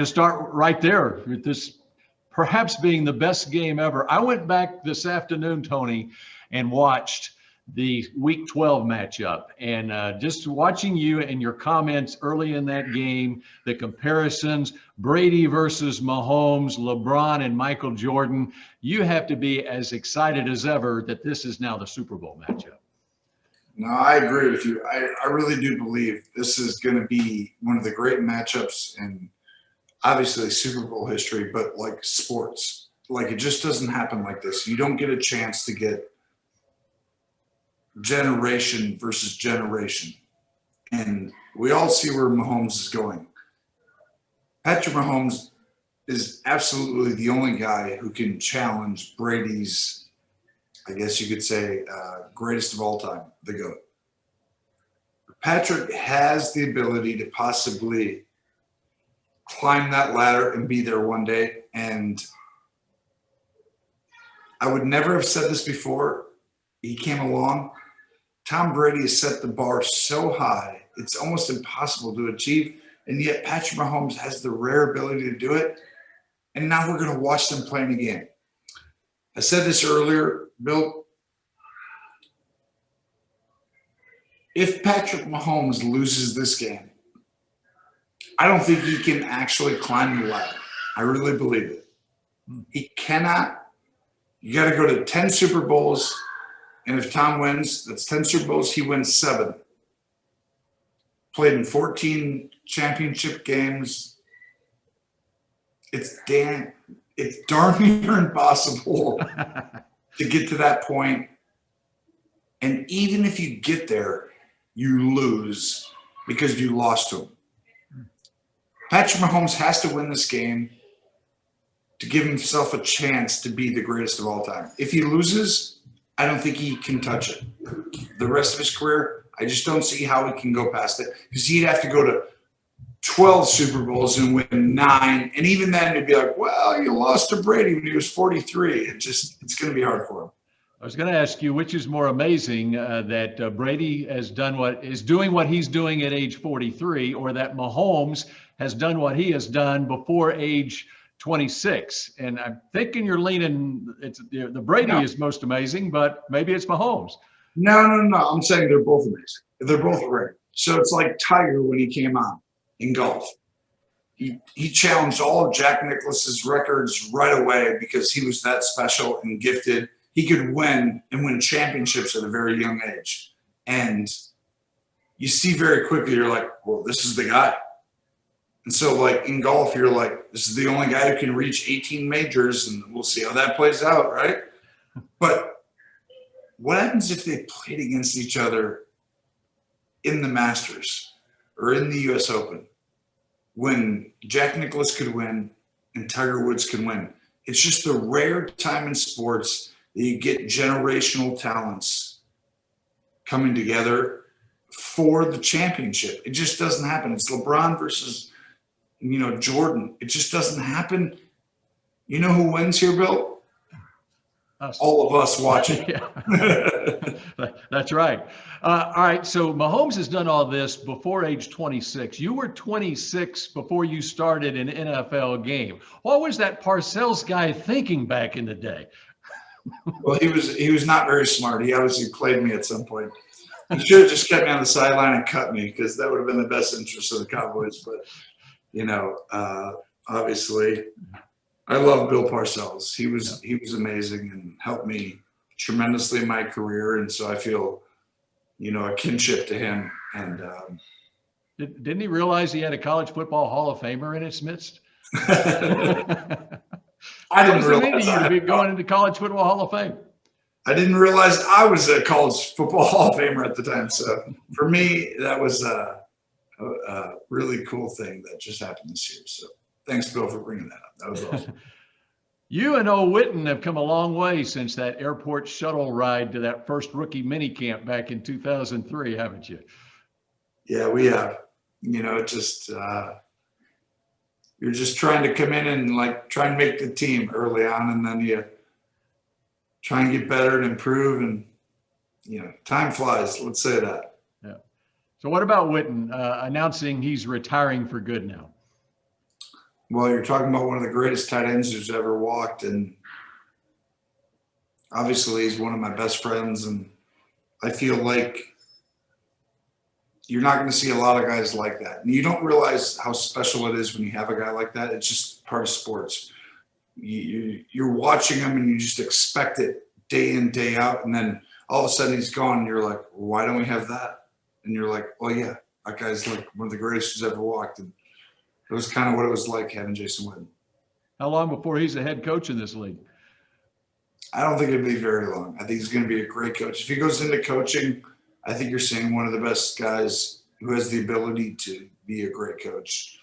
to start right there with this perhaps being the best game ever. I went back this afternoon, Tony, and watched the Week 12 matchup, and just watching you and your comments early in that game, the comparisons, Brady versus Mahomes, LeBron and Michael Jordan, you have to be as excited as ever that this is now the Super Bowl matchup. No, I agree with you. I really do believe this is going to be one of the great matchups in obviously Super Bowl history, but like sports. Like, it just doesn't happen like this. You don't get a chance to get generation versus generation. And we all see where Mahomes is going. Patrick Mahomes is absolutely the only guy who can challenge Brady's, I guess you could say, greatest of all time, the GOAT. Patrick has the ability to possibly climb that ladder and be there one day. And I would never have said this before he came along. Tom Brady has set the bar so high, it's almost impossible to achieve. And yet Patrick Mahomes has the rare ability to do it. And now we're going to watch them playing a game. I said this earlier, Bill. If Patrick Mahomes loses this game, I don't think he can actually climb the ladder. I really believe it. He cannot. You got to go to 10 Super Bowls, and if Tom wins, that's 10 Super Bowls, he wins 7. Played in 14 championship games. It's darn near impossible to get to that point. And even if you get there, you lose because you lost to him. Patrick Mahomes has to win this game to give himself a chance to be the greatest of all time. If he loses, I don't think he can touch it. The rest of his career, I just don't see how he can go past it, because he'd have to go to 12 Super Bowls and win 9. And even then, it'd be like, well, you lost to Brady when he was 43. It's going to be hard for him. I was going to ask you, which is more amazing, that Brady is doing what he's doing at age 43, or that Mahomes has done what he has done before age 26. And I'm thinking you're leaning, the Brady is most amazing, but maybe it's Mahomes. No. I'm saying they're both amazing. They're both great. So it's like Tiger when he came on in golf. He challenged all of Jack Nicklaus's records right away because he was that special and gifted. He could win and win championships at a very young age. And you see very quickly, you're like, well, this is the guy. And so, like, in golf, you're like, this is the only guy who can reach 18 majors, and we'll see how that plays out, right? But what happens if they played against each other in the Masters or in the U.S. Open when Jack Nicklaus could win and Tiger Woods can win? It's just a rare time in sports that you get generational talents coming together for the championship. It just doesn't happen. It's LeBron versus, Jordan. It just doesn't happen. You know who wins here, Bill? Us. All of us watching. That's right. All right. So Mahomes has done all this before age 26. You were 26 before you started an NFL game. What was that Parcells guy thinking back in the day? Well, he was not very smart. He obviously played me at some point. He should have just kept me on the sideline and cut me, because that would have been the best interest of the Cowboys. But, obviously, I love Bill Parcells. He was amazing and helped me tremendously in my career. And so I feel, a kinship to him. And didn't he realize he had a college football Hall of Famer in his midst? I didn't realize what does it mean to you to be going into College Football Hall of Fame? I didn't realize I was a college football Hall of Famer at the time. So for me, that was a really cool thing that just happened this year. So thanks, Bill, for bringing that up. That was awesome. You and Witten have come a long way since that airport shuttle ride to that first rookie minicamp back in 2003, haven't you? Yeah, we have. You're just trying to come in and try and make the team early on, and then you try and get better and improve, and time flies. Let's say that. Yeah. So what about Witten announcing he's retiring for good now? Well, you're talking about one of the greatest tight ends who's ever walked, and obviously he's one of my best friends, and I feel like you're not going to see a lot of guys like that. And you don't realize how special it is when you have a guy like that. It's just part of sports. You're watching him and you just expect it day in, day out. And then all of a sudden he's gone and you're like, why don't we have that? And you're like, well, yeah, that guy's like one of the greatest who's ever walked. And it was kind of what it was like having Jason Witten. How long before he's the head coach in this league? I don't think it'll be very long. I think he's going to be a great coach. If he goes into coaching, I think you're seeing one of the best guys who has the ability to be a great coach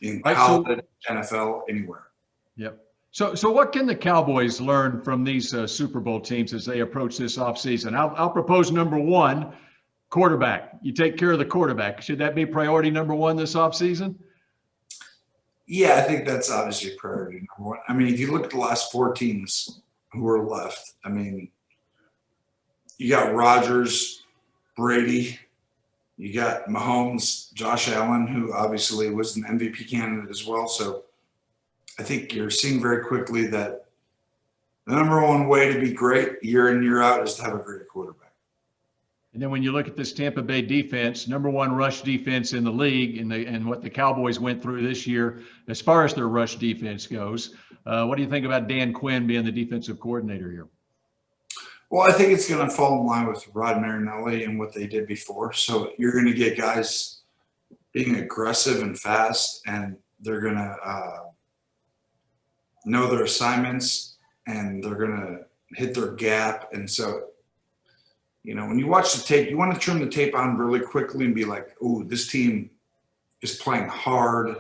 in college, NFL, anywhere. Yep. So what can the Cowboys learn from these Super Bowl teams as they approach this offseason? I'll propose number one, quarterback. You take care of the quarterback. Should that be priority number one this offseason? Yeah, I think that's obviously priority number one. I mean, if you look at the last four teams who are left, I mean, you got Rodgers, Brady, you got Mahomes, Josh Allen, who obviously was an MVP candidate as well. So I think you're seeing very quickly that the number one way to be great year in, year out is to have a great quarterback. And then when you look at this Tampa Bay defense, number one rush defense in the league, and what the Cowboys went through this year, as far as their rush defense goes, what do you think about Dan Quinn being the defensive coordinator here? Well, I think it's going to fall in line with Rod Marinelli and what they did before. So you're going to get guys being aggressive and fast, and they're going to know their assignments, and they're going to hit their gap. And so, you know, when you watch the tape, you want to turn the tape on really quickly and be like, "Ooh, this team is playing hard.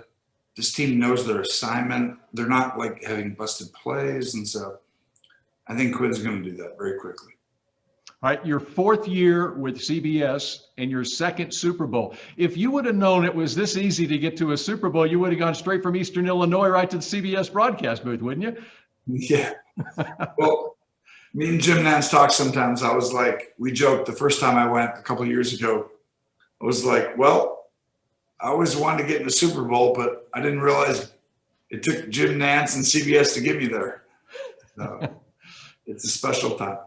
This team knows their assignment. They're not like having busted plays." And so I think Quinn's going to do that very quickly. All right, your fourth year with CBS and your second Super Bowl. If you would have known it was this easy to get to a Super Bowl, you would have gone straight from Eastern Illinois right to the CBS broadcast booth, wouldn't you? Yeah. Well, me and Jim Nantz talk sometimes. I was like, we joked the first time I went a couple of years ago. I was like, well, I always wanted to get in the Super Bowl, but I didn't realize it took Jim Nantz and CBS to get me there. So it's a special time.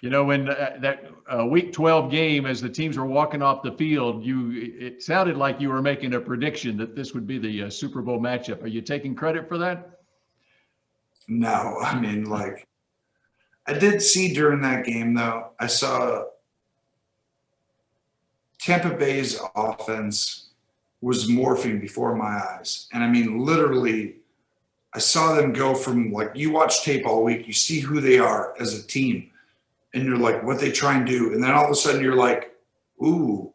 You know, when that Week 12 game, as the teams were walking off the field, it sounded like you were making a prediction that this would be the Super Bowl matchup. Are you taking credit for that? No, I mean, like, I did see during that game, though, I saw Tampa Bay's offense was morphing before my eyes. And I mean, literally, I saw them go from, like, you watch tape all week, you see who they are as a team, and you're like, what they try and do. And then all of a sudden you're like, ooh,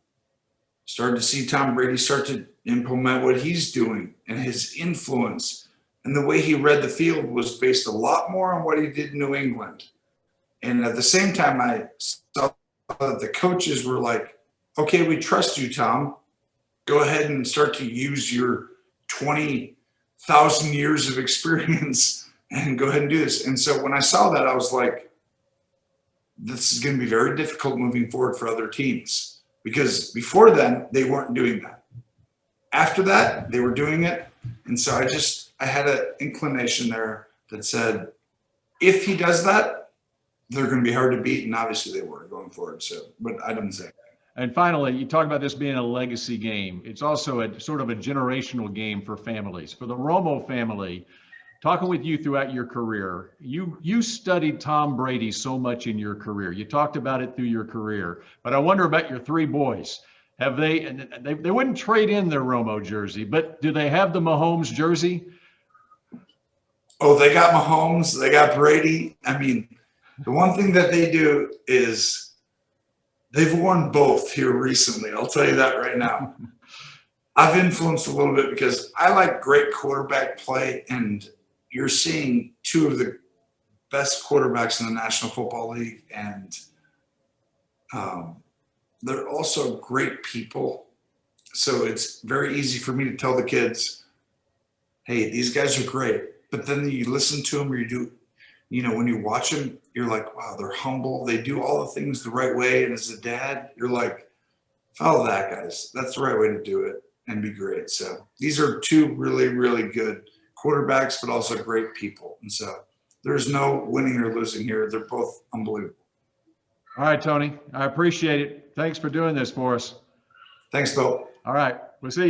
starting to see Tom Brady start to implement what he's doing and his influence. And the way he read the field was based a lot more on what he did in New England. And at the same time, I saw that the coaches were like, okay, we trust you, Tom. Go ahead and start to use your 20,000 years of experience and go ahead and do this. And so when I saw that, I was like, this is going to be very difficult moving forward for other teams, because before then they weren't doing that. After that, they were doing it. And so I had an inclination there that said, if he does that, they're going to be hard to beat. And obviously they were going forward. So, but I didn't say that. And finally, you talk about this being a legacy game. It's also a sort of a generational game for families. For the Romo family, talking with you throughout your career, you studied Tom Brady so much in your career. You talked about it through your career. But I wonder about your three boys. Have they wouldn't trade in their Romo jersey, but do they have the Mahomes jersey? Oh, they got Mahomes. They got Brady. I mean, the one thing that they do is they've worn both here recently. I'll tell you that right now. I've influenced a little bit because I like great quarterback play, and you're seeing two of the best quarterbacks in the National Football League, and they're also great people. So it's very easy for me to tell the kids, hey, these guys are great. But then you listen to them, or when you watch them, you're like, wow, they're humble. They do all the things the right way. And as a dad, you're like, follow that, guys. That's the right way to do it and be great. So these are two really, really good quarterbacks, but also great people. And so there's no winning or losing here. They're both unbelievable. All right, Tony. I appreciate it. Thanks for doing this for us. Thanks, Bill. All right. We'll see you.